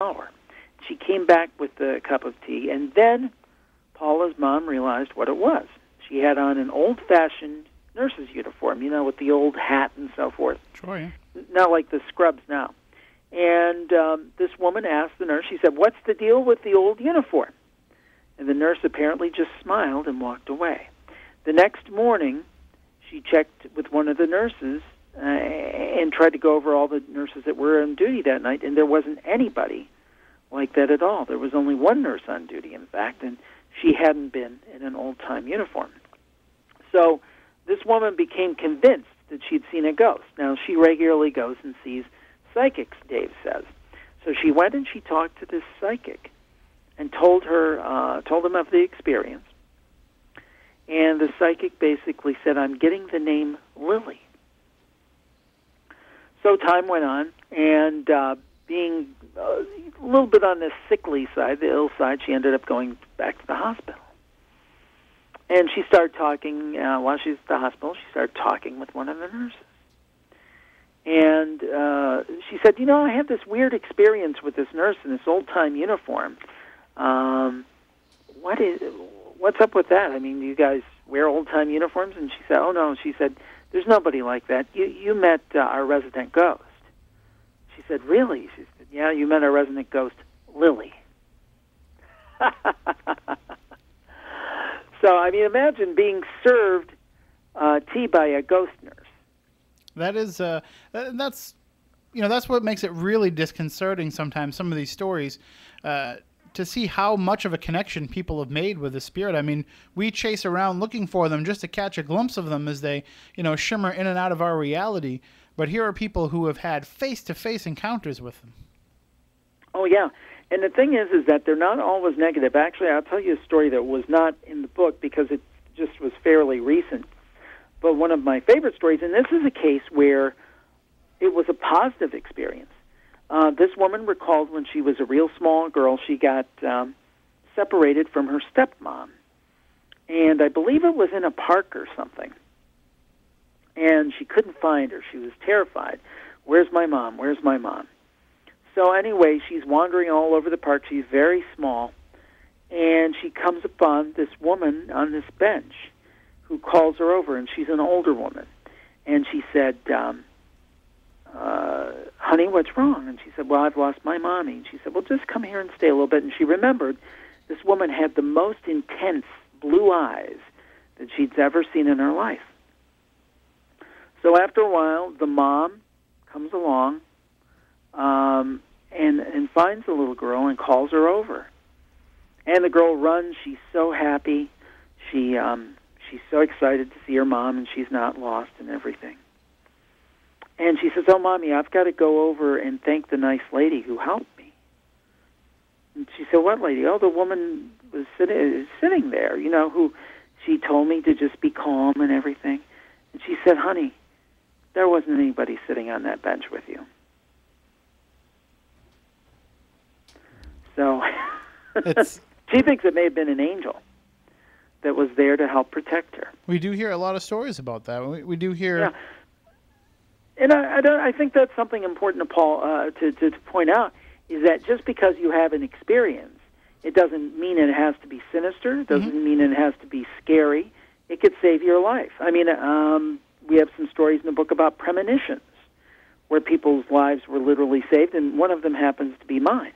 hour. She came back with a cup of tea, and then Paula's mom realized what it was. She had on an old-fashioned nurse's uniform, with the old hat and so forth. Sure, yeah. Not like the scrubs now. And this woman asked the nurse, she said, "What's the deal with the old uniform?" And the nurse apparently just smiled and walked away. The next morning, she checked with one of the nurses and tried to go over all the nurses that were on duty that night, and there wasn't anybody like that at all. There was only one nurse on duty, in fact, and she hadn't been in an old-time uniform. So this woman became convinced that she'd seen a ghost. Now, she regularly goes and sees psychics, Dave says. So she went and she talked to this psychic and told him of the experience. And the psychic basically said, "I'm getting the name Lily." So time went on, and being a little bit on the sickly side, the ill side, she ended up going back to the hospital. And she started talking, while she was at the hospital, she started talking with one of the nurses. And she said, "I had this weird experience with this nurse in this old-time uniform. What's up with that? I mean, you guys wear old-time uniforms?" And she said, "Oh, no." She said, "There's nobody like that. You met our resident ghost." She said, "Really?" She said, "Yeah, you met our resident ghost, Lily." So, I mean, imagine being served tea by a ghost nurse. That is, that's what makes it really disconcerting sometimes, some of these stories, to see how much of a connection people have made with the spirit. I mean, we chase around looking for them just to catch a glimpse of them as they, shimmer in and out of our reality. But here are people who have had face-to-face encounters with them. Oh, yeah. And the thing is that they're not always negative. Actually, I'll tell you a story that was not in the book because it just was fairly recent. But one of my favorite stories, and this is a case where it was a positive experience. This woman recalled when she was a real small girl, she got separated from her stepmom. And I believe it was in a park or something. And she couldn't find her. She was terrified. "Where's my mom? Where's my mom?" So anyway, she's wandering all over the park. She's very small. And she comes upon this woman on this bench who calls her over, and she's an older woman. And she said, "Honey, what's wrong?" And she said, "Well, I've lost my mommy." And she said, "Well, just come here and stay a little bit." And she remembered this woman had the most intense blue eyes that she'd ever seen in her life. So after a while, the mom comes along and finds the little girl and calls her over. And the girl runs. She's so happy. She's so excited to see her mom, and she's not lost and everything. And she says, "Oh, Mommy, I've got to go over and thank the nice lady who helped me." And she said, "What lady?" "Oh, the woman was sitting there, who she told me to just be calm and everything." And she said, "Honey, there wasn't anybody sitting on that bench with you." So she thinks it may have been an angel that was there to help protect her. We do hear a lot of stories about that. We do hear... Yeah. And I think that's something important to point out, is that just because you have an experience, it doesn't mean it has to be sinister. It doesn't mean it has to be scary. It could save your life. I mean, we have some stories in the book about premonitions, where people's lives were literally saved, and one of them happens to be mine.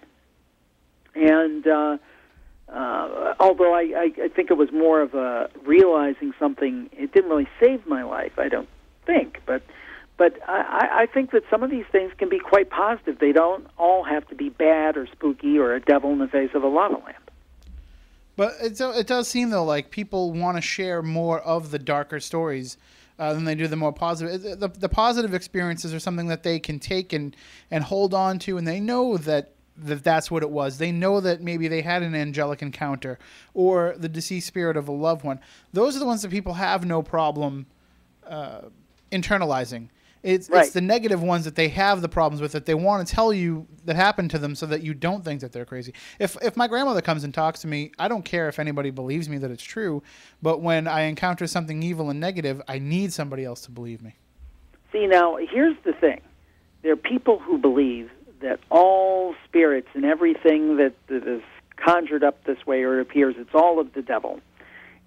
And although I think it was more of a realizing something, it didn't really save my life, I don't think, but I think that some of these things can be quite positive. They don't all have to be bad or spooky or a devil in the face of a lava lamp. But it does seem, though, like people want to share more of the darker stories than they do the more positive. The positive experiences are something that they can take and hold on to, and they know that's what it was. They know that maybe they had an angelic encounter or the deceased spirit of a loved one. Those are the ones that people have no problem internalizing. It's the negative ones that they have the problems with, that they want to tell you that happened to them so that you don't think that they're crazy. If my grandmother comes and talks to me, I don't care if anybody believes me that it's true, but when I encounter something evil and negative, I need somebody else to believe me. See, now, here's the thing. There are people who believe that all spirits and everything that is conjured up this way or appears, it's all of the devil.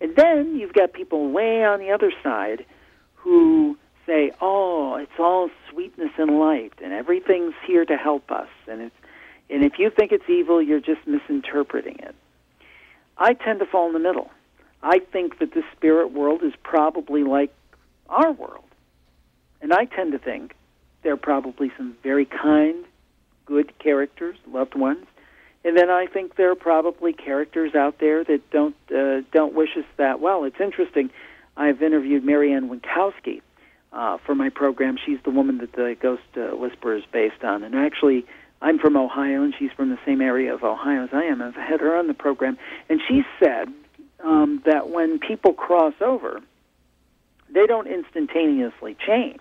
And then you've got people way on the other side who say, oh, it's all sweetness and light, and everything's here to help us. And if you think it's evil, you're just misinterpreting it. I tend to fall in the middle. I think that the spirit world is probably like our world. And I tend to think there are probably some very kind, good characters, loved ones. And then I think there are probably characters out there that don't wish us that well. It's interesting. I've interviewed Marianne Winkowski for my program. She's the woman that the Ghost Whisperer is based on. And actually, I'm from Ohio, and she's from the same area of Ohio as I am. I've had her on the program. And she said that when people cross over, they don't instantaneously change.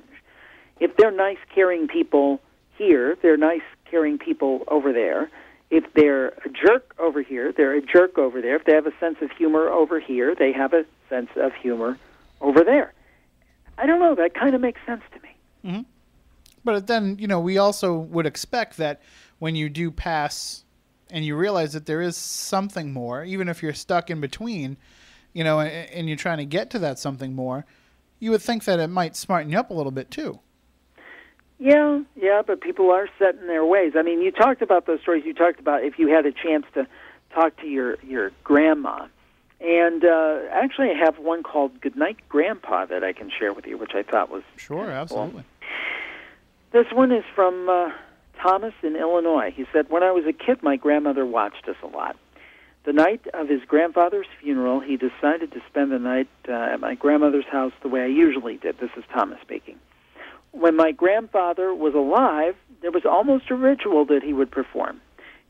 If they're nice, caring people here, they're nice, caring people over there. If they're a jerk over here, they're a jerk over there. If they have a sense of humor over here, they have a sense of humor over there. I don't know. That kind of makes sense to me. Mm-hmm. But then, we also would expect that when you do pass and you realize that there is something more, even if you're stuck in between, and you're trying to get to that something more, you would think that it might smarten you up a little bit too. Yeah, but people are set in their ways. I mean, you talked about those stories. You talked about if you had a chance to talk to your grandma. And actually, I have one called Goodnight Grandpa that I can share with you, which I thought was Sure, absolutely. This one is from Thomas in Illinois. He said, when I was a kid, my grandmother watched us a lot. The night of his grandfather's funeral, he decided to spend the night at my grandmother's house the way I usually did. This is Thomas speaking. When my grandfather was alive, there was almost a ritual that he would perform.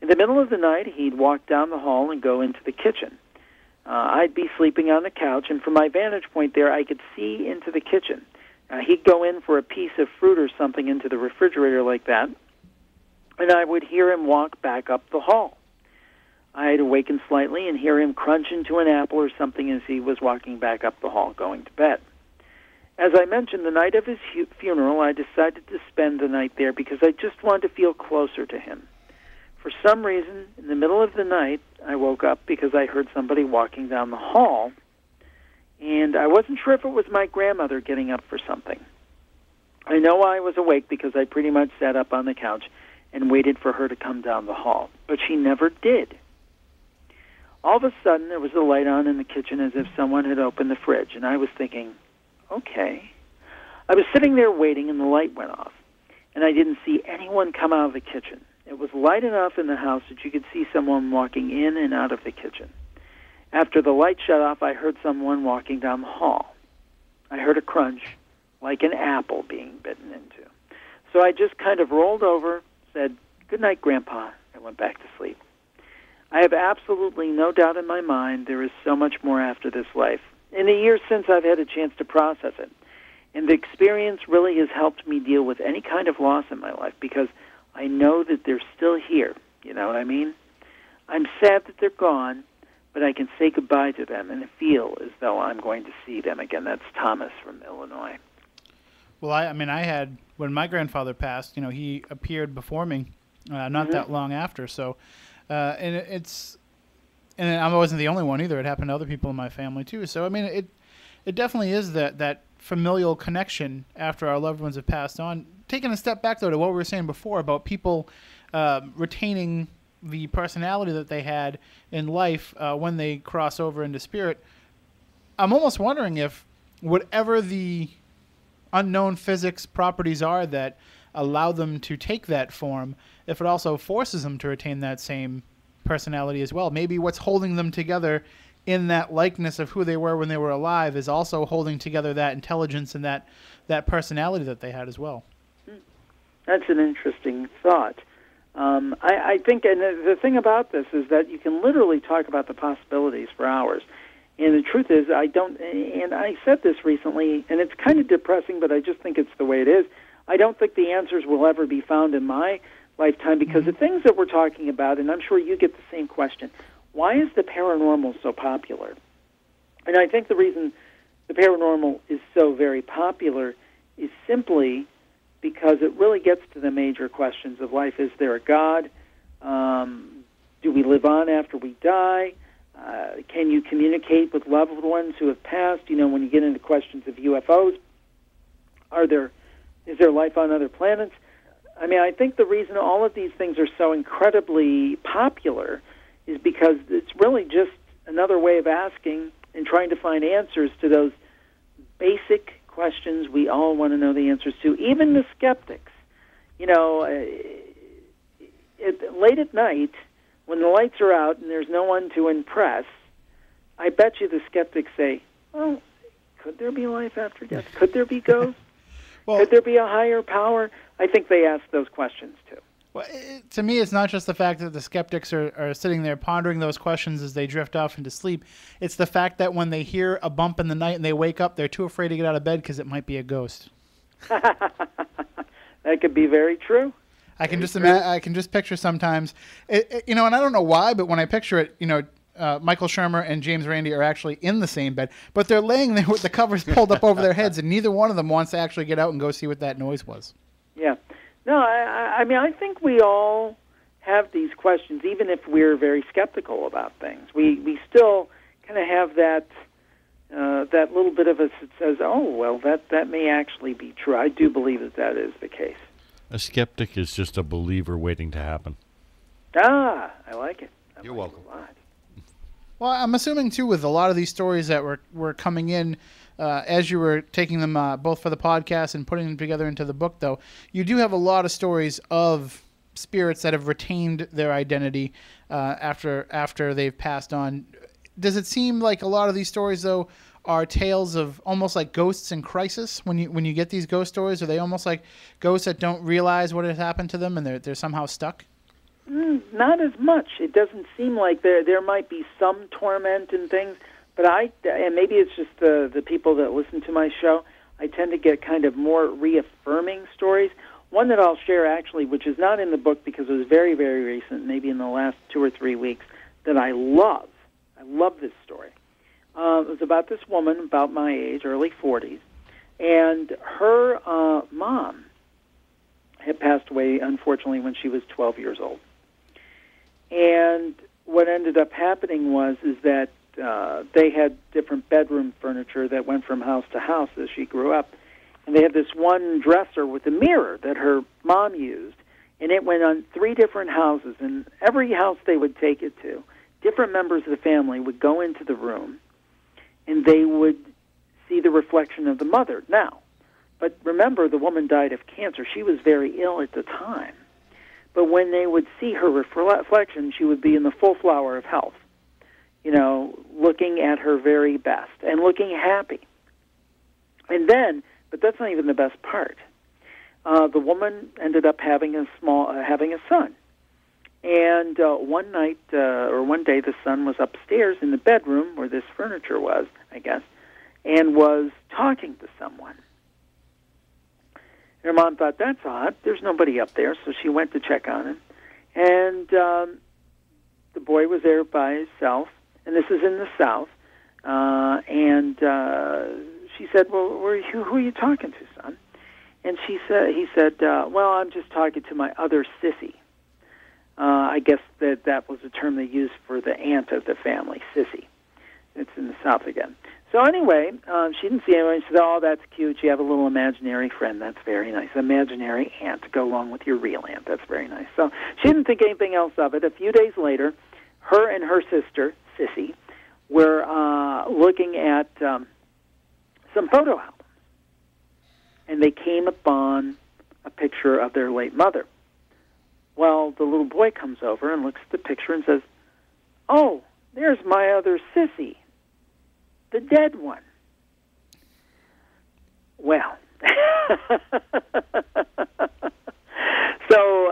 In the middle of the night, he'd walk down the hall and go into the kitchen. I'd be sleeping on the couch, and from my vantage point there, I could see into the kitchen. He'd go in for a piece of fruit or something into the refrigerator like that, and I would hear him walk back up the hall. I'd awaken slightly and hear him crunch into an apple or something as he was walking back up the hall going to bed. As I mentioned, the night of his funeral, I decided to spend the night there because I just wanted to feel closer to him. For some reason, in the middle of the night, I woke up because I heard somebody walking down the hall, and I wasn't sure if it was my grandmother getting up for something. I know I was awake because I pretty much sat up on the couch and waited for her to come down the hall, but she never did. All of a sudden, there was a light on in the kitchen as if someone had opened the fridge, and I was thinking, okay. I was sitting there waiting, and the light went off, and I didn't see anyone come out of the kitchen. It was light enough in the house that you could see someone walking in and out of the kitchen. After the light shut off, I heard someone walking down the hall. I heard a crunch, like an apple being bitten into. So I just kind of rolled over, said, "Good night, Grandpa," and went back to sleep. I have absolutely no doubt in my mind there is so much more after this life. In the years since, I've had a chance to process it. And the experience really has helped me deal with any kind of loss in my life because I know that they're still here. You know what I mean? I'm sad that they're gone, but I can say goodbye to them and feel as though I'm going to see them again. That's Thomas from Illinois. Well, I had, when my grandfather passed, he appeared before me not that long after. So, and I wasn't the only one either. It happened to other people in my family too. So, I mean, it definitely is that familial connection after our loved ones have passed on. Taking a step back, though, to what we were saying before about people retaining the personality that they had in life when they cross over into spirit, I'm almost wondering if whatever the unknown physics properties are that allow them to take that form, if it also forces them to retain that same personality as well. Maybe what's holding them together in that likeness of who they were when they were alive is also holding together that intelligence and that personality that they had as well. That's an interesting thought. I think, and the thing about this is that you can literally talk about the possibilities for hours. And the truth is, and I said this recently, and it's kind of depressing, but I just think it's the way it is. I don't think the answers will ever be found in my lifetime because the things that we're talking about, and I'm sure you get the same question, why is the paranormal so popular? And I think the reason the paranormal is so very popular is simply because it really gets to the major questions of life. Is there a God? Do we live on after we die? Can you communicate with loved ones who have passed? You know, when you get into questions of UFOs, is there life on other planets? I mean, I think the reason all of these things are so incredibly popular is because it's really just another way of asking and trying to find answers to those basic questions we all want to know the answers to, even the skeptics. You know, late at night, when the lights are out and there's no one to impress, I bet you the skeptics say, well, could there be life after death? Could there be ghosts? Well, could there be a higher power? I think they ask those questions, too. Well, to me, it's not just the fact that the skeptics are sitting there pondering those questions as they drift off into sleep. It's the fact that when they hear a bump in the night and they wake up, they're too afraid to get out of bed because it might be a ghost. That could be very true. I can just picture sometimes, you know, and I don't know why, but when I picture it, you know, Michael Shermer and James Randi are actually in the same bed, but they're laying there with the covers pulled up over their heads, and neither one of them wants to actually get out and go see what that noise was. Yeah. No, I mean, I think we all have these questions, even if we're very skeptical about things. We still kind of have that little bit of us that says, oh, well, that may actually be true. I do believe that is the case. A skeptic is just a believer waiting to happen. Ah, I like it. You're welcome. Well, I'm assuming, too, with a lot of these stories that were coming in, as you were taking them both for the podcast and putting them together into the book, though, you do have a lot of stories of spirits that have retained their identity after they've passed on. Does it seem like a lot of these stories, though, are tales of almost like ghosts in crisis? When you get these ghost stories, are they almost like ghosts that don't realize what has happened to them and they're somehow stuck? Not as much. It doesn't seem like there might be some torment and things, but and maybe it's just the people that listen to my show, I tend to get kind of more reaffirming stories. One that I'll share, actually, which is not in the book because it was very, very recent, maybe in the last 2 or 3 weeks, that I love. I love this story. It was about this woman about my age, early 40s, and her mom had passed away, unfortunately, when she was 12 years old. And what ended up happening is that they had different bedroom furniture that went from house to house as she grew up. And they had this one dresser with a mirror that her mom used, and it went on 3 different houses. And every house they would take it to, different members of the family would go into the room, and they would see the reflection of the mother. Now, but remember, the woman died of cancer. She was very ill at the time. But when they would see her reflection, she would be in the full flower of health, you know, looking at her very best and looking happy. And then, but that's not even the best part. The woman ended up having a son. And one night or one day, the son was upstairs in the bedroom where this furniture was, I guess, and was talking to someone. Her mom thought, that's odd. There's nobody up there, so she went to check on him. And the boy was there by himself, and this is in the South. And she said, well, who are you talking to, son? And he said, well, I'm just talking to my other sissy. I guess that was a term they used for the aunt of the family, sissy. It's in the South again. So anyway, she didn't see anyone. She said, oh, that's cute. You have a little imaginary friend. That's very nice. Imaginary aunt to go along with your real aunt. That's very nice. So she didn't think anything else of it. A few days later, her and her sister, Sissy, were looking at some photo albums. And they came upon a picture of their late mother. Well, the little boy comes over and looks at the picture and says, oh, there's my other sissy, the dead one. Well, so,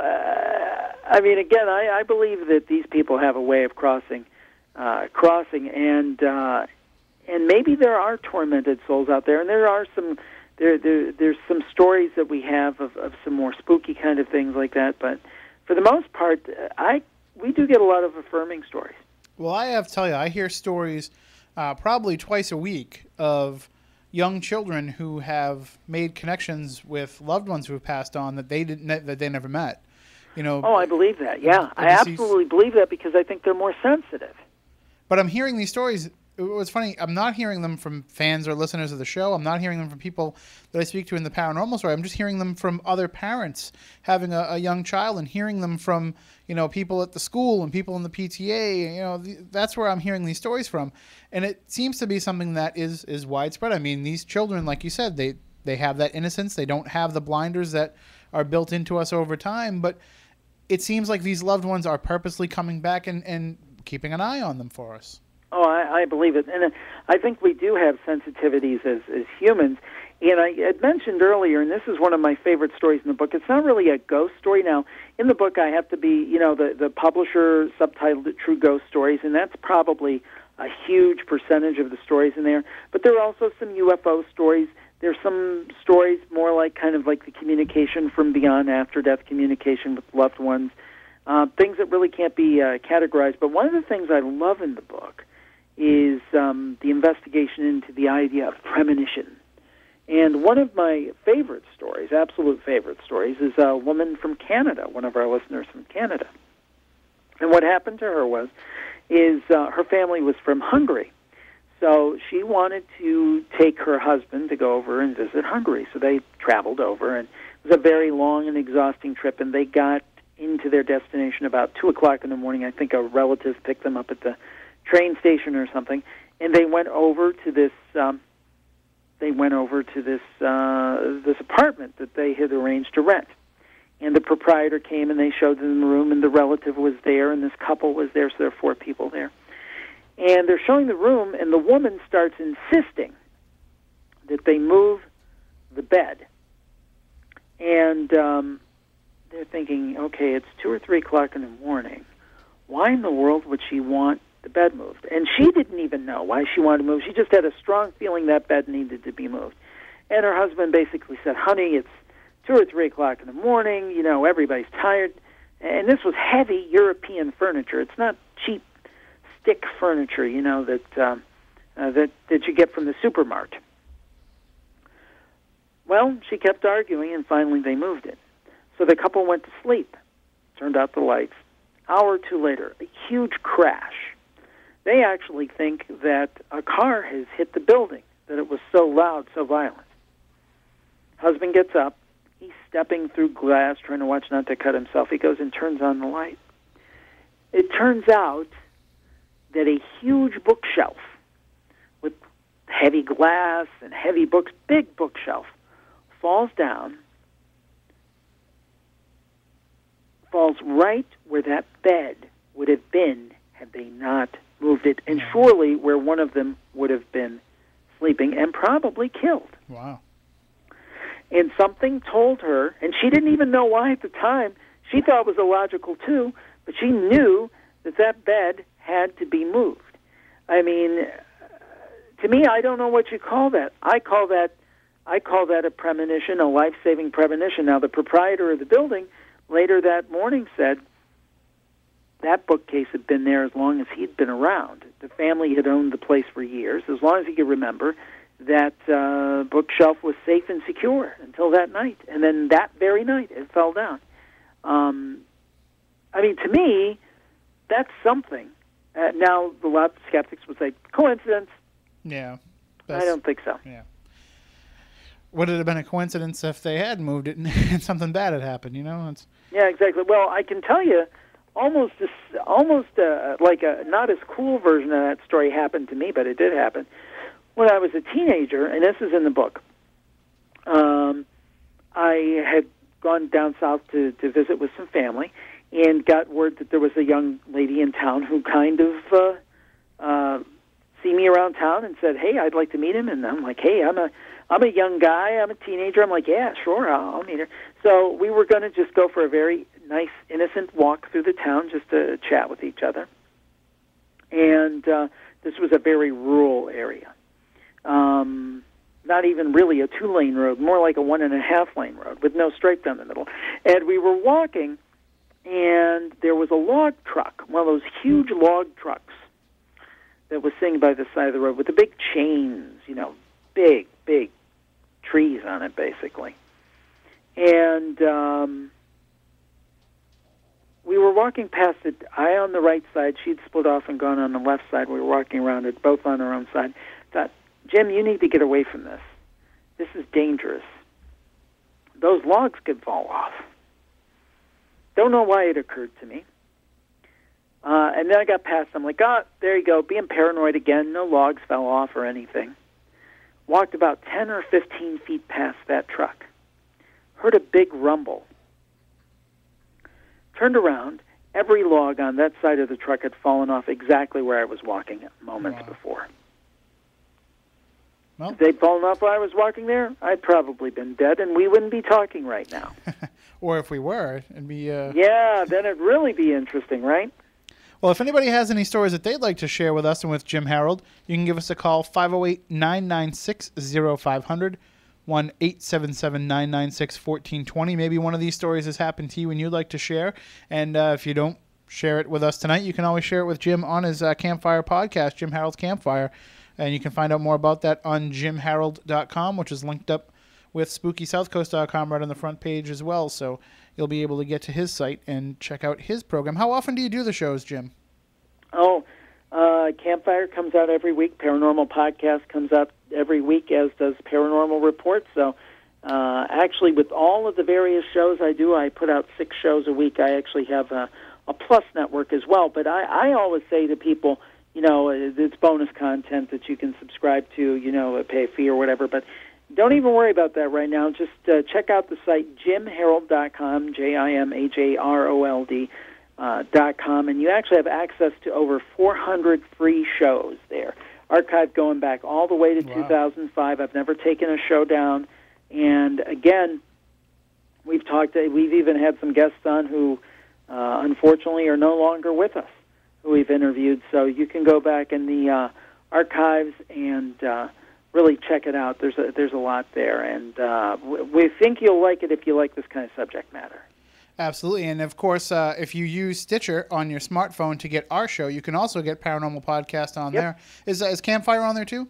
I mean, again, I believe that these people have a way of crossing, and maybe there are tormented souls out there, and there are some, there's some stories that we have of some more spooky kind of things like that, but for the most part, we do get a lot of affirming stories. Well, I have to tell you, I hear stories probably twice a week of young children who have made connections with loved ones who have passed on that they never met. Oh, I believe that. Yeah, I absolutely believe that because I think they're more sensitive. But I'm hearing these stories. What's funny, I'm not hearing them from fans or listeners of the show. I'm not hearing them from people that I speak to in the paranormal story. I'm just hearing them from other parents having a young child, and hearing them from people at the school and people in the PTA. That's where I'm hearing these stories from, and it seems to be something that is widespread. I mean, these children, like you said, they have that innocence. They don't have the blinders that are built into us over time, but it seems like these loved ones are purposely coming back and keeping an eye on them for us. Oh, I believe it. And I think we do have sensitivities as humans. And I had mentioned earlier, and this is one of my favorite stories in the book, it's not really a ghost story. Now, in the book I have to be, the publisher subtitled it True Ghost Stories, and that's probably a huge percentage of the stories in there. But there are also some UFO stories. There's some stories more like kind of like the communication from beyond, after-death communication with loved ones, things that really can't be categorized. But one of the things I love in the book is the investigation into the idea of premonition. And one of my favorite stories, absolute favorite stories, is a woman from Canada, one of our listeners from Canada. And what happened to her is her family was from Hungary. So she wanted to take her husband to go over and visit Hungary. So they traveled over, and it was a very long and exhausting trip, and they got into their destination about 2 o'clock in the morning. I think a relative picked them up at the train station or something, and they went over to this this apartment that they had arranged to rent. And the proprietor came, and they showed them the room, and the relative was there, and this couple was there, so there are 4 people there. And they're showing the room, and the woman starts insisting that they move the bed. And they're thinking, okay, it's 2 or 3 o'clock in the morning. Why in the world would she want the bed moved? And she didn't even know why she wanted to move. She just had a strong feeling that bed needed to be moved. And her husband basically said, honey, it's 2 or 3 o'clock in the morning, everybody's tired. And this was heavy European furniture. It's not cheap stick furniture, that you get from the supermarket. Well, she kept arguing, and finally they moved it. So the couple went to sleep, turned out the lights. Hour or two later, a huge crash. They actually think that a car has hit the building, that it was so loud, so violent. Husband gets up. He's stepping through glass, trying to watch not to cut himself. He goes and turns on the light. It turns out that a huge bookshelf with heavy glass and heavy books, big bookshelf, falls down, falls right where that bed would have been had they not moved it, and surely where one of them would have been sleeping and probably killed. Wow. And something told her, and she didn't even know why at the time. She thought it was illogical too, but she knew that that bed had to be moved. I mean, to me, I don't know what you call that. I call that a premonition, a life-saving premonition. Now, the proprietor of the building later that morning said that bookcase had been there as long as he'd been around. The family had owned the place for years, as long as he could remember. That bookshelf was safe and secure until that night. And then that very night, it fell down. I mean, to me, that's something. Now, a lot of skeptics would say, coincidence. Yeah. I don't think so. Yeah. Would it have been a coincidence if they had moved it and something bad had happened, Yeah, exactly. Well, I can tell you, almost like a not as cool version of that story happened to me, but it did happen. When I was a teenager, and this is in the book, I had gone down south to visit with some family and got word that there was a young lady in town who kind of see me around town and said, hey, I'd like to meet him. And I'm like, hey, I'm a young guy. I'm a teenager. I'm like, yeah, sure, I'll meet her. So we were going to just go for a very nice, innocent walk through the town just to chat with each other. And this was a very rural area. Not even really a 2-lane road, more like a 1.5-lane road with no stripe down the middle. And we were walking, and there was a log truck, one of those huge log trucks that was sitting by the side of the road with the big chains, big, big trees on it, basically. And we were walking past it, I on the right side, she'd split off and gone on the left side. We were walking around it, both on our own side. Thought, Jim, you need to get away from this. This is dangerous. Those logs could fall off. Don't know why it occurred to me. And then I got past. I'm like, there you go, being paranoid again. No logs fell off or anything. Walked about 10 or 15 feet past that truck. Heard a big rumble. Turned around. Every log on that side of the truck had fallen off exactly where I was walking moments before. Well, if they'd fallen off while I was walking there, I'd probably been dead, and we wouldn't be talking right now. Or if we were, it'd be... Yeah, then it'd really be interesting, right? Well, if anybody has any stories that they'd like to share with us and with Jim Harold, you can give us a call, 508-996-0500, 1-877-996-1420. Maybe one of these stories has happened to you and you'd like to share. And if you don't share it with us tonight, you can always share it with Jim on his Campfire podcast, Jim Harold's Campfire. And you can find out more about that on jimharold.com, which is linked up with SpookySouthcoast.com right on the front page as well. So you'll be able to get to his site and check out his program. How often do you do the shows, Jim? Campfire comes out every week. Paranormal Podcast comes out every week, as does Paranormal Report. So actually, with all of the various shows I do, I put out 6 shows a week. I actually have a Plus network as well. But I always say to people, it's bonus content that you can subscribe to, pay a fee or whatever. But don't even worry about that right now. Just check out the site, jimharold.com, JIMHAROLD.com, and you actually have access to over 400 free shows there, archived going back all the way to 2005. I've never taken a show down. And again, we've even had some guests on who unfortunately are no longer with us, who we've interviewed. So you can go back in the archives and really check it out. There's a lot there, and we think you'll like it if you like this kind of subject matter. Absolutely, and of course, if you use Stitcher on your smartphone to get our show, you can also get Paranormal Podcast on there. Is Campfire on there too?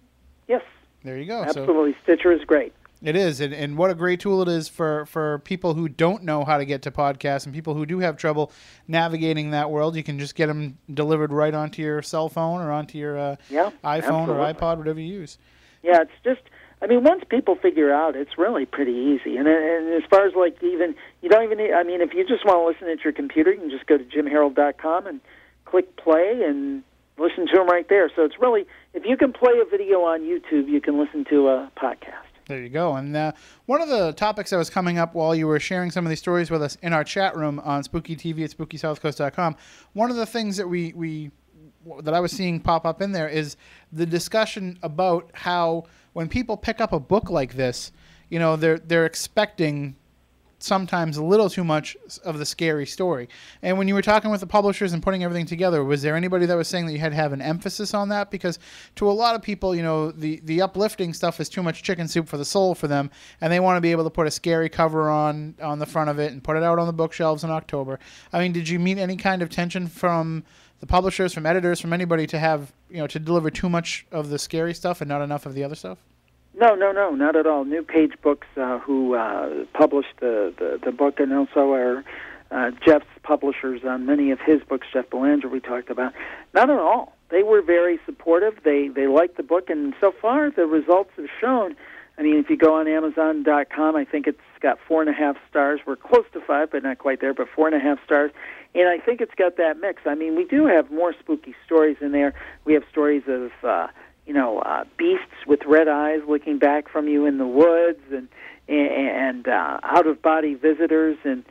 Yes. There you go. Absolutely, so, Stitcher is great. It is, and what a great tool it is for people who don't know how to get to podcasts and people who do have trouble navigating that world. You can just get them delivered right onto your cell phone or onto your iPhone absolutely. or iPod, whatever you use. Yeah, it's just, once people figure out, it's really pretty easy. And as far as you don't even need, if you just want to listen at your computer, you can just go to jimharold.com and click play and listen to them right there. So it's really, if you can play a video on YouTube, you can listen to a podcast. There you go. And one of the topics that was coming up while you were sharing some of these stories with us in our chat room on Spooky TV at SpookySouthcoast.com, one of the things that that I was seeing pop up in there is the discussion about how when people pick up a book like this, they're expecting sometimes a little too much of the scary story. And when you were talking with the publishers and putting everything together, was there anybody that was saying that you had to have an emphasis on that? Because to a lot of people, the uplifting stuff is too much chicken soup for the soul for them, and they want to be able to put a scary cover on the front of it and put it out on the bookshelves in October. Did you meet any kind of tension from the publishers, from editors, from anybody to have, to deliver too much of the scary stuff and not enough of the other stuff? No, not at all. New Page Books, who published the book, and also are Jeff's publishers on many of his books, Jeff Belanger we talked about. Not at all. They were very supportive. They liked the book, and so far the results have shown. If you go on Amazon.com, I think it's got 4.5 stars. We're close to 5, but not quite there, but 4.5 stars. And I think it's got that mix. We do have more spooky stories in there. We have stories of beasts with red eyes looking back from you in the woods, and out-of-body visitors, and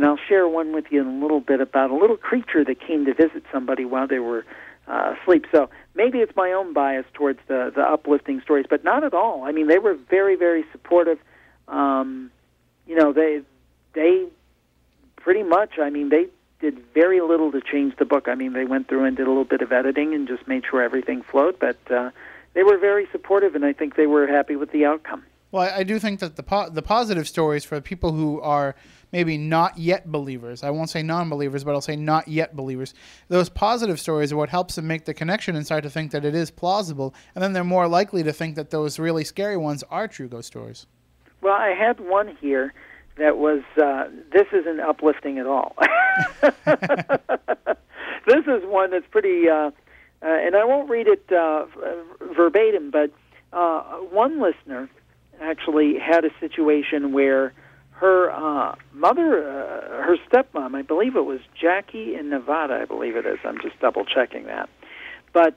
I'll share one with you in a little bit about a little creature that came to visit somebody while they were asleep. So maybe it's my own bias towards the uplifting stories, but not at all. They were very, very supportive. They pretty much, they did very little to change the book. They went through and did a little bit of editing and just made sure everything flowed, but they were very supportive, and I think they were happy with the outcome. Well, I do think that the positive stories for people who are maybe not yet believers. I won't say non-believers, but I'll say not yet believers. Those positive stories are what helps them make the connection and start to think that it is plausible, and then they're more likely to think that those really scary ones are true ghost stories. Well, I had one here that was, this isn't uplifting at all. This is one that's pretty, and I won't read it verbatim, but one listener actually had a situation where her mother, her stepmom, I believe it was Jackie in Nevada, I believe it is. I'm just double-checking that. But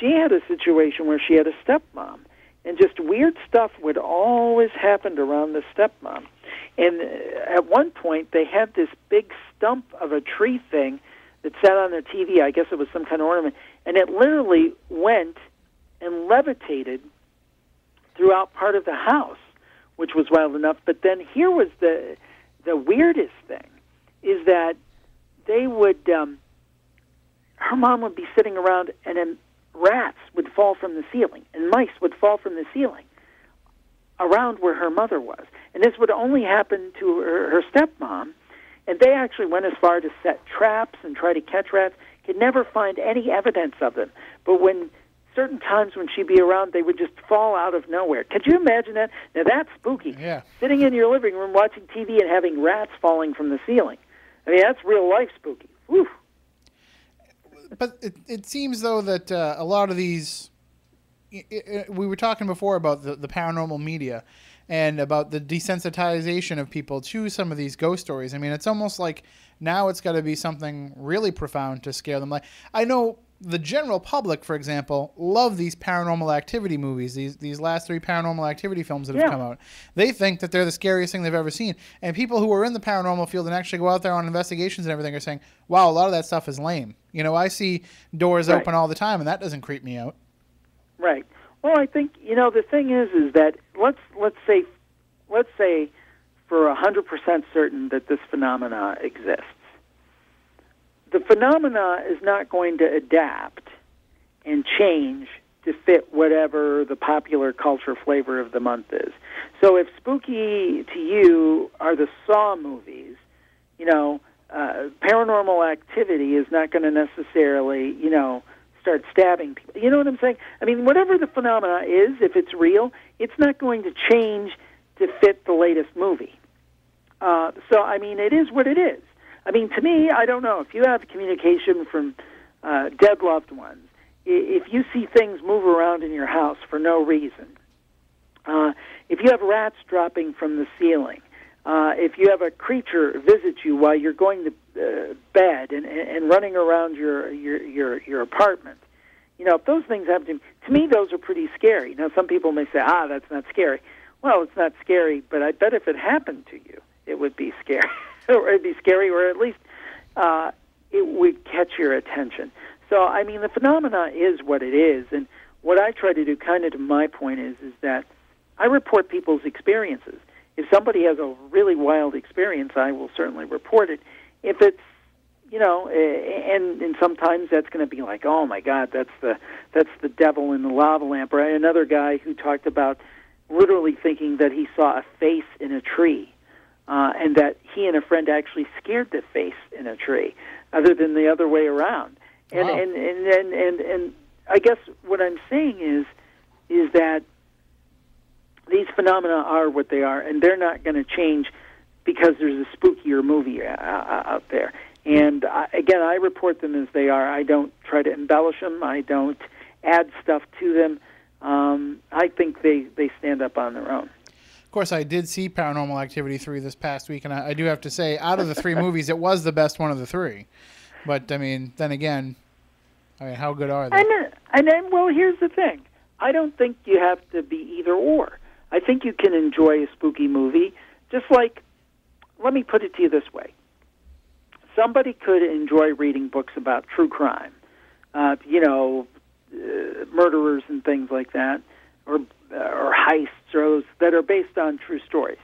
she had a situation where she had a stepmom, and just weird stuff would always happen around the stepmom. And at one point, they had this big stump of a tree thing that sat on their TV. I guess it was some kind of ornament. And it literally went and levitated throughout part of the house, which was wild enough. But then here was the weirdest thing, is that they would, her mom would be sitting around, and then rats would fall from the ceiling, and mice would fall from the ceiling around where her mother was. And this would only happen to her stepmom, and they actually went as far to set traps and try to catch rats, could never find any evidence of them. But when certain times when she'd be around, they would just fall out of nowhere. Could you imagine that? Now, that's spooky. Yeah. Sitting in your living room watching TV and having rats falling from the ceiling. I mean, that's real-life spooky. Whew. But it seems, though, that a lot of these... we were talking before about the paranormal media and about the desensitization of people to some of these ghost stories. I mean, it's almost like now it's got to be something really profound to scare them. Like, I know the general public, for example, love these paranormal activity movies, these last 3 paranormal activity films that have come out. They think that they're the scariest thing they've ever seen. And people who are in the paranormal field and actually go out there on investigations and everything are saying, wow, a lot of that stuff is lame. You know, I see doors open all the time, and that doesn't creep me out. Right. Well, I think, you know, the thing is that let's say for 100% certain that this phenomena exists. The phenomena is not going to adapt and change to fit whatever the popular culture flavor of the month is. So if spooky to you are the Saw movies, you know, Paranormal Activity is not going to necessarily, you know, start stabbing people. You know what I'm saying? I mean, whatever the phenomena is, if it's real, it's not going to change to fit the latest movie. So, I mean, it is what it is. I mean, to me, I don't know. If you have communication from dead loved ones, if you see things move around in your house for no reason, if you have rats dropping from the ceiling, if you have a creature visit you while you're going to bed and running around your apartment, you know, if those things happen to me, those are pretty scary. Now, some people may say, that's not scary. Well, it's not scary, but I bet if it happened to you, it would be scary. Or it'd be scary, or at least it would catch your attention. So, I mean, the phenomena is what it is, and what I try to do, kind of to my point, is that I report people's experiences. If somebody has a really wild experience, I will certainly report it. If it's, you know, and sometimes that's going to be like, oh my God, that's the devil in the lava lamp. Or another guy who talked about literally thinking that he saw a face in a tree, and that he and a friend actually scared the face in a tree, other than the other way around. And Wow. and I guess what I'm saying is that these phenomena are what they are, and they're not going to change because there's a spookier movie out there. And again, I report them as they are. I don't try to embellish them. I don't add stuff to them. I think they stand up on their own. Of course, I did see Paranormal Activity 3 this past week, and I do have to say, out of the 3 movies, it was the best one of the 3. But, I mean, then again, I mean, how good are they? And then, well, here's the thing. I don't think you have to be either or. I think you can enjoy a spooky movie, just like, let me put it to you this way. Somebody could enjoy reading books about true crime, murderers and things like that, or heists, or those that are based on true stories,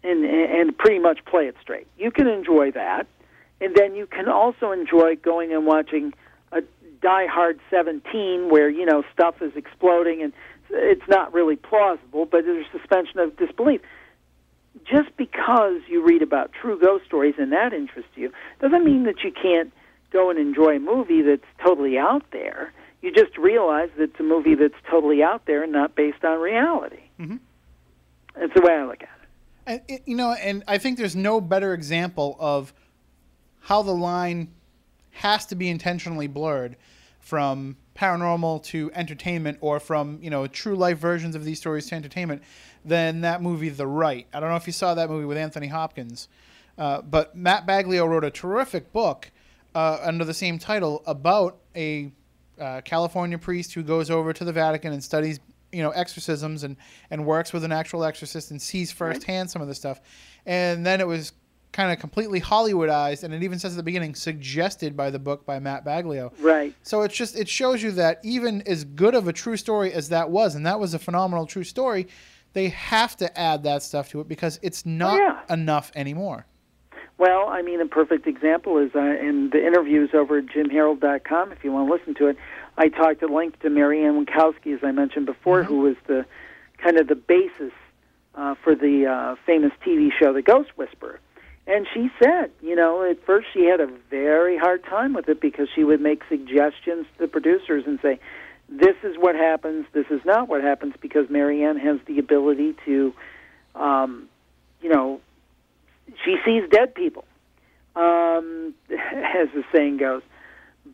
and pretty much play it straight. You can enjoy that, and then you can also enjoy going and watching a Die Hard 17 where, you know, stuff is exploding and it's not really plausible, but there's suspension of disbelief. just because you read about true ghost stories and that interests you, doesn't mean that you can't go and enjoy a movie that's totally out there. You just realize that it's a movie that's totally out there and not based on reality. Mm-hmm. That's the way I look at it. And, and I think there's no better example of how the line has to be intentionally blurred from paranormal to entertainment, or from, true life versions of these stories to entertainment, than that movie, The Right. I don't know if you saw that movie with Anthony Hopkins, but Matt Baglio wrote a terrific book under the same title about a California priest who goes over to the Vatican and studies, exorcisms and works with an actual exorcist and sees firsthand some of the stuff. And then it was kind of completely Hollywoodized, and it even says at the beginning, suggested by the book by Matt Baglio. Right. So it shows you that even as good of a true story as that was, and that was a phenomenal true story, they have to add that stuff to it because it's not enough anymore. Well, I mean, a perfect example is in the interviews over at jimharold.com, if you want to listen to it, I talked at length to Marianne Winkowski, as I mentioned before, who was the kind of the basis for the famous TV show The Ghost Whisperer. And she said, at first she had a very hard time with it because she would make suggestions to the producers and say, this is what happens, this is not what happens, because Marianne has the ability to, she sees dead people, as the saying goes.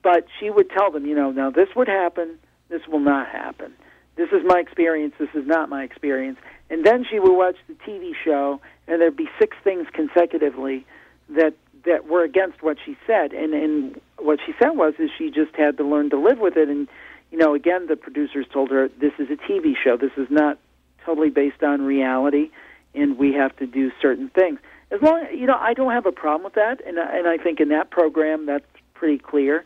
But she would tell them, now this would happen, this will not happen. This is my experience, this is not my experience. And then she would watch the TV show, and there'd be 6 things consecutively that were against what she said. And what she said is she just had to learn to live with it. And, again, the producers told her, this is a TV show. This is not totally based on reality, and we have to do certain things. As long, I don't have a problem with that, and I think in that program that's pretty clear.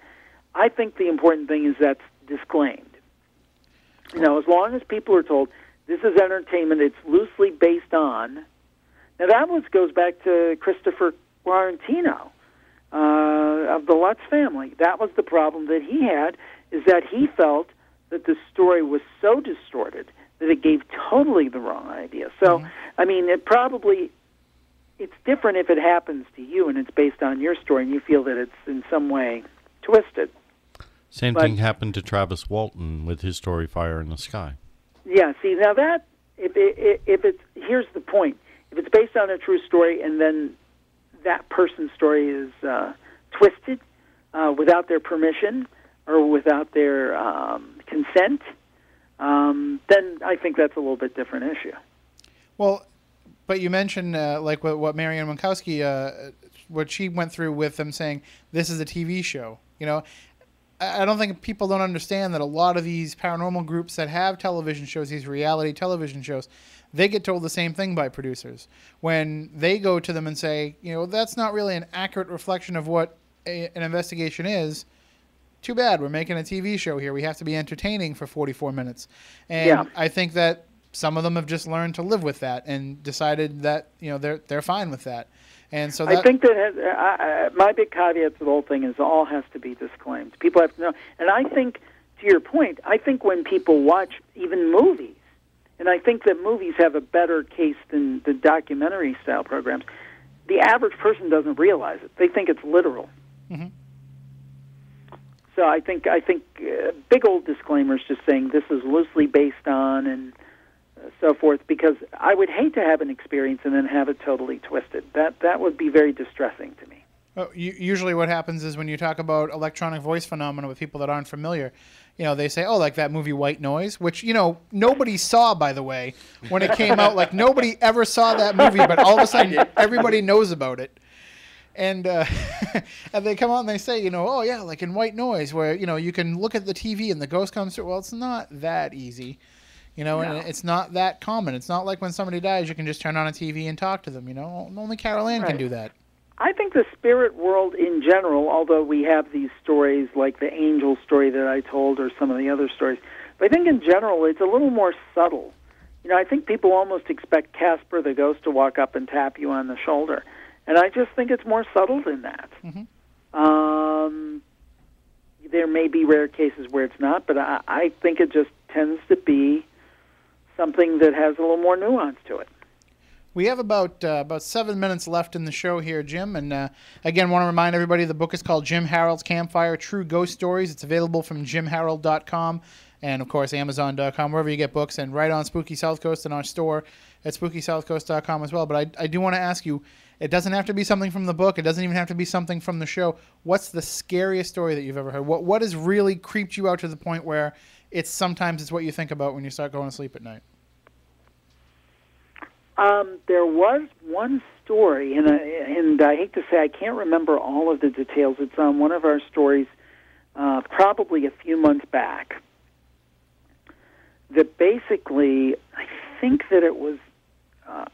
I think the important thing is that's disclaimed. As long as people are told, this is entertainment, it's loosely based on. Now, that goes back to Christopher Quarantino of the Lutz family. That was the problem that he had, is that he felt that the story was so distorted that it gave totally the wrong idea. So, I mean, it's different if it happens to you and it's based on your story and you feel that it's in some way twisted. Same thing happened to Travis Walton with his story Fire in the Sky. Yeah, see, now that, if it's, here's the point. If it's based on a true story and then that person's story is twisted without their permission or without their consent, then I think that's a little bit different issue. Well, but you mentioned like what Marianne Winkowski, what she went through with them saying, this is a TV show. I don't think people don't understand that a lot of these paranormal groups that have television shows, these reality television shows, they get told the same thing by producers. When they go to them and say, that's not really an accurate reflection of what an investigation is, too bad, we're making a TV show here. We have to be entertaining for 44 minutes. And I think that some of them have just learned to live with that and decided that, they're fine with that. And so I think that my big caveat to the whole thing is all has to be disclaimed. People have to know. And I think, to your point, I think when people watch even movies, and I think that movies have a better case than the documentary-style programs, the average person doesn't realize it. They think it's literal. Mm-hmm. So I think big old disclaimers just saying this is loosely based on and so forth, because I would hate to have an experience and then have it totally twisted. That would be very distressing to me. Well, usually what happens is when you talk about electronic voice phenomena with people that aren't familiar, they say, oh, like that movie White Noise, which, nobody saw, by the way, when it came out. Like, nobody ever saw that movie, but all of a sudden everybody knows about it. And and they come out and they say, oh, yeah, like in White Noise, where, you can look at the TV and the ghost comes through. Well, it's not that easy. And it's not that common. It's not like when somebody dies, you can just turn on a TV and talk to them. Only Carol Ann can do that. I think the spirit world in general, although we have these stories like the angel story that I told or some of the other stories, but I think in general it's a little more subtle. I think people almost expect Casper the ghost to walk up and tap you on the shoulder. And I just think it's more subtle than that. Mm-hmm. There may be rare cases where it's not, but I think it just tends to be something that has a little more nuance to it. We have about 7 minutes left in the show here, Jim. And again, want to remind everybody the book is called Jim Harold's Campfire, True Ghost Stories. It's available from jimharold.com and, of course, amazon.com, wherever you get books, and right on Spooky South Coast in our store at spookysouthcoast.com as well. But I do want to ask you, it doesn't have to be something from the book. It doesn't even have to be something from the show. What's the scariest story that you've ever heard? What has really creeped you out to the point where sometimes it's what you think about when you start going to sleep at night? There was one story, and I hate to say I can't remember all of the details. It's on one of our stories, probably a few months back. That basically, I think that it was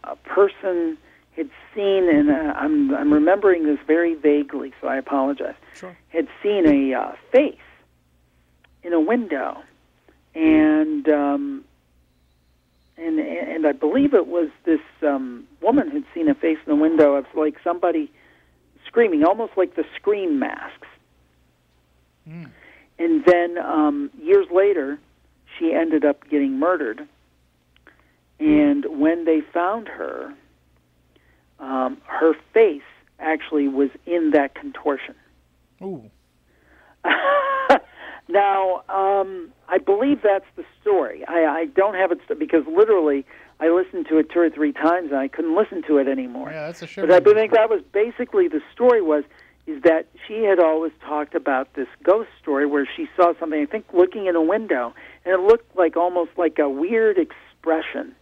a person had seen, and I'm remembering this very vaguely, so I apologize. Sure. Had seen a face in a window, and I believe it was this woman who'd seen a face in the window of like somebody screaming, almost like the Scream masks. Mm. And then years later, she ended up getting murdered. And when they found her, her face actually was in that contortion. Ooh. Now, I believe that's the story. I don't have it because literally I listened to it 2 or 3 times and I couldn't listen to it anymore. Yeah, that's a shame. But I think that was basically the story is that she had always talked about this ghost story where she saw something, I think, looking in a window, and it looked like almost like a weird expression.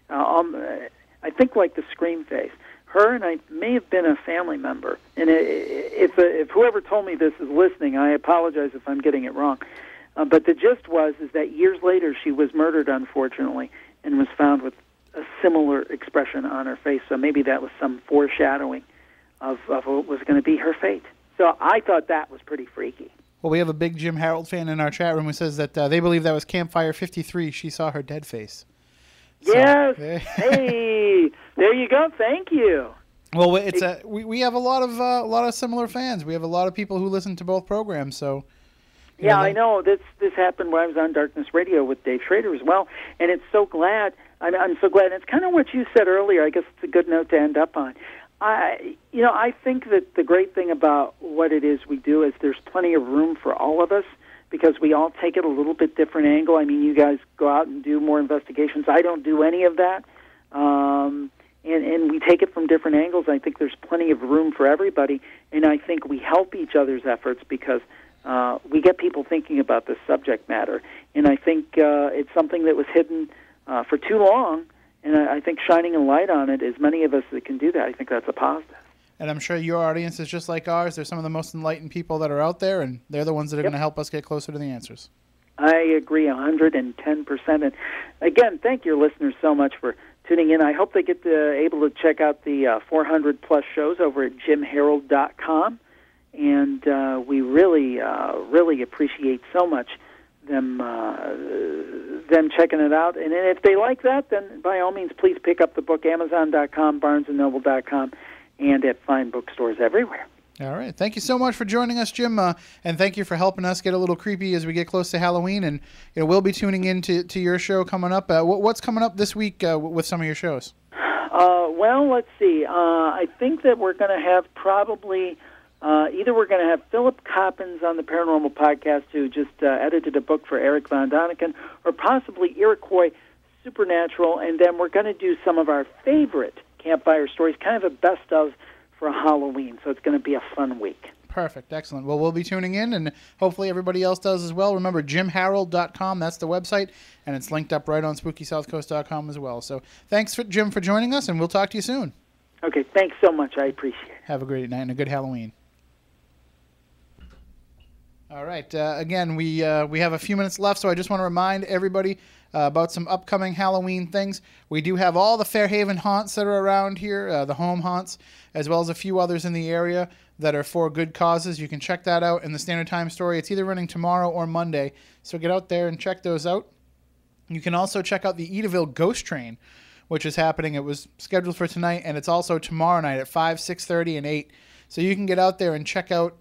I think like the Scream face. Her and I may have been a family member. And if whoever told me this is listening, I apologize if I'm getting it wrong. But the gist is that years later she was murdered, unfortunately, and was found with a similar expression on her face. So maybe that was some foreshadowing of what was going to be her fate. So I thought that was pretty freaky. Well, we have a big Jim Harold fan in our chat room who says that they believe that was Campfire 53. She saw her dead face. Yes. So, hey, there you go. Thank you. Well, it's we have a lot of similar fans. We have a lot of people who listen to both programs. So yeah, I know this happened when I was on Darkness Radio with Dave Schrader as well, and it's so glad. I'm so glad. It's kind of what you said earlier. I guess it's a good note to end up on. I think that the great thing about what it is we do is there's plenty of room for all of us, because we all take it a little bit different angle. I mean, you guys go out and do more investigations. I don't do any of that. And we take it from different angles. I think there's plenty of room for everybody, and I think we help each other's efforts because we get people thinking about this subject matter. And I think it's something that was hidden for too long, and I think shining a light on it, as many of us that can do that, I think that's a positive. And I'm sure your audience is just like ours. They're some of the most enlightened people that are out there, and they're the ones that are going to help us get closer to the answers. I agree 110%. And again, thank your listeners so much for tuning in. I hope they get able to check out the 400-plus shows over at jimharold.com. And we really appreciate so much them checking it out. And if they like that, then by all means, please pick up the book, Amazon.com, BarnesandNoble.com, and at fine bookstores everywhere. All right. Thank you so much for joining us, Jim, and thank you for helping us get a little creepy as we get close to Halloween. And we'll be tuning in to your show coming up. What's coming up this week with some of your shows? Well, let's see. I think that we're going to have probably either we're going to have Philip Coppins on the Paranormal Podcast, who just edited a book for Eric Von Daniken, or possibly Iroquois Supernatural, and then we're going to do some of our favorite Campfire stories, kind of a best of for Halloween. So it's going to be a fun week. Perfect. Excellent. Well, we'll be tuning in, and hopefully everybody else does as well. Remember, jimharold.com, that's the website, and it's linked up right on spookysouthcoast.com as well. So thanks, Jim, for joining us, and we'll talk to you soon. Okay, thanks so much. I appreciate it. Have a great night and a good Halloween. All right. Again, we have a few minutes left, so I just want to remind everybody about some upcoming Halloween things. We do have all the Fairhaven haunts that are around here, the home haunts, as well as a few others in the area that are for good causes. You can check that out in the Standard Time story. It's either running tomorrow or Monday, so get out there and check those out. You can also check out the Edaville Ghost Train, which is happening. It was scheduled for tonight, and it's also tomorrow night at 5, 6:30, and 8. So you can get out there and check out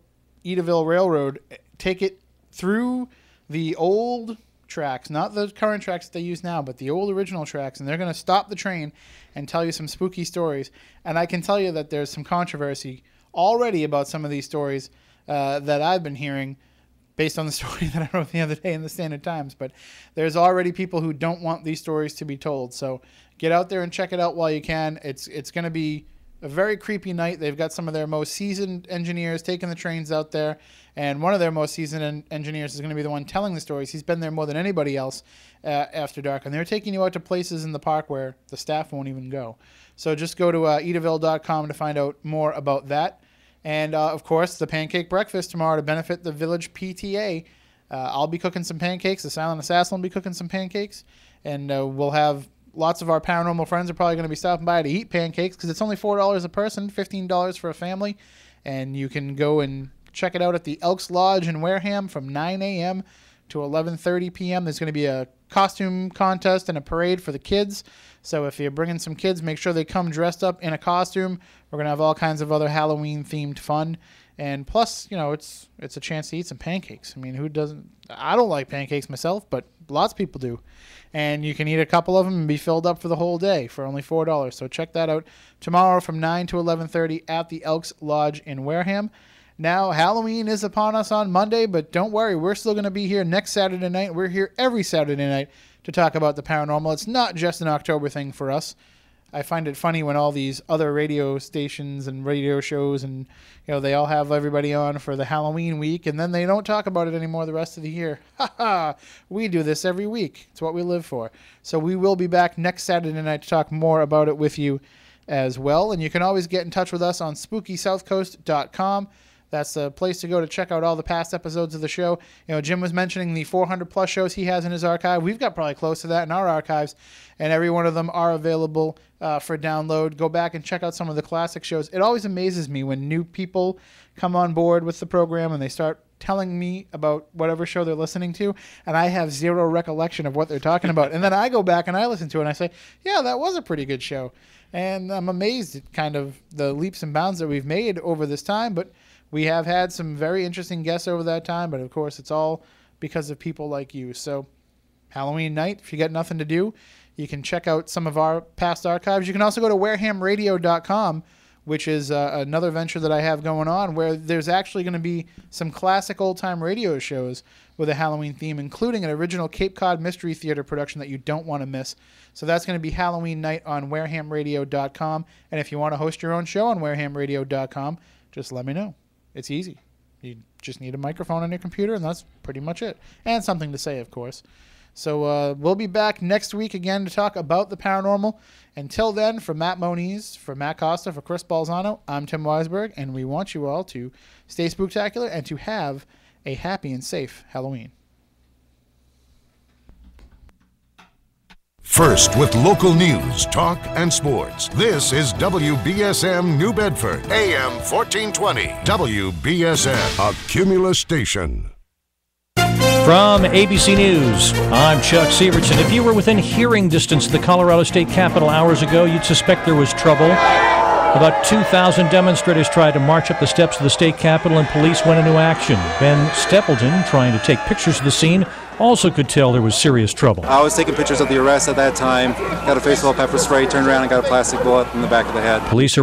Edaville Railroad, take it through the old tracks, not the current tracks that they use now, but the old original tracks, and they're going to stop the train and tell you some spooky stories. And I can tell you that there's some controversy already about some of these stories that I've been hearing based on the story that I wrote the other day in the Standard Times. But there's already people who don't want these stories to be told. So get out there and check it out while you can. It's going to be a very creepy night. They've got some of their most seasoned engineers taking the trains out there, and one of their most seasoned engineers is going to be the one telling the stories. He's been there more than anybody else after dark, and they're taking you out to places in the park where the staff won't even go. So just go to Edaville.com to find out more about that. And, of course, the pancake breakfast tomorrow to benefit the Village PTA. I'll be cooking some pancakes. The Silent Assassin will be cooking some pancakes. And we'll have lots of our paranormal friends are probably going to be stopping by to eat pancakes because it's only $4 a person, $15 for a family. And you can go and check it out at the Elks Lodge in Wareham from 9 a.m. to 11:30 p.m. There's going to be a costume contest and a parade for the kids. So if you're bringing some kids, make sure they come dressed up in a costume. We're going to have all kinds of other Halloween-themed fun. And plus, you know, it's a chance to eat some pancakes. I mean, who doesn't? I don't like pancakes myself, but lots of people do. And you can eat a couple of them and be filled up for the whole day for only $4. So check that out tomorrow from 9 to 11:30 at the Elks Lodge in Wareham. Now, Halloween is upon us on Monday, but don't worry. We're still going to be here next Saturday night. We're here every Saturday night to talk about the paranormal. It's not just an October thing for us. I find it funny when all these other radio stations and radio shows and, you know, they all have everybody on for the Halloween week, and then they don't talk about it anymore the rest of the year. Ha ha! We do this every week. It's what we live for. So we will be back next Saturday night to talk more about it with you as well. And you can always get in touch with us on SpookySouthcoast.com. That's the place to go to check out all the past episodes of the show. You know, Jim was mentioning the 400-plus shows he has in his archive. We've got probably close to that in our archives, and every one of them are available for download. Go back and check out some of the classic shows. It always amazes me when new people come on board with the program and they start telling me about whatever show they're listening to, and I have zero recollection of what they're talking about. And then I go back and I listen to it, and I say, yeah, that was a pretty good show. And I'm amazed at kind of the leaps and bounds that we've made over this time, but we have had some very interesting guests over that time, but of course it's all because of people like you. So Halloween night, if you got nothing to do, you can check out some of our past archives. You can also go to warehamradio.com, which is another venture that I have going on, where there's actually going to be some classic old-time radio shows with a Halloween theme, including an original Cape Cod Mystery Theater production that you don't want to miss. So that's going to be Halloween night on warehamradio.com. And if you want to host your own show on warehamradio.com, just let me know. It's easy. You just need a microphone on your computer, and that's pretty much it. And something to say, of course. So we'll be back next week again to talk about the paranormal. Until then, for Matt Moniz, for Matt Costa, for Chris Balzano, I'm Tim Weisberg, and we want you all to stay spooktacular and to have a happy and safe Halloween. First with local news, talk, and sports. This is WBSM New Bedford, AM 1420. WBSM, a Cumulus station. From ABC News, I'm Chuck Severson. If you were within hearing distance of the Colorado State Capitol hours ago, you'd suspect there was trouble. About 2,000 demonstrators tried to march up the steps of the state capitol, and police went into action. Ben Stapleton, trying to take pictures of the scene, also could tell there was serious trouble. I was taking pictures of the arrest at that time, got a face full of pepper spray, turned around and got a plastic bullet in the back of the head. Police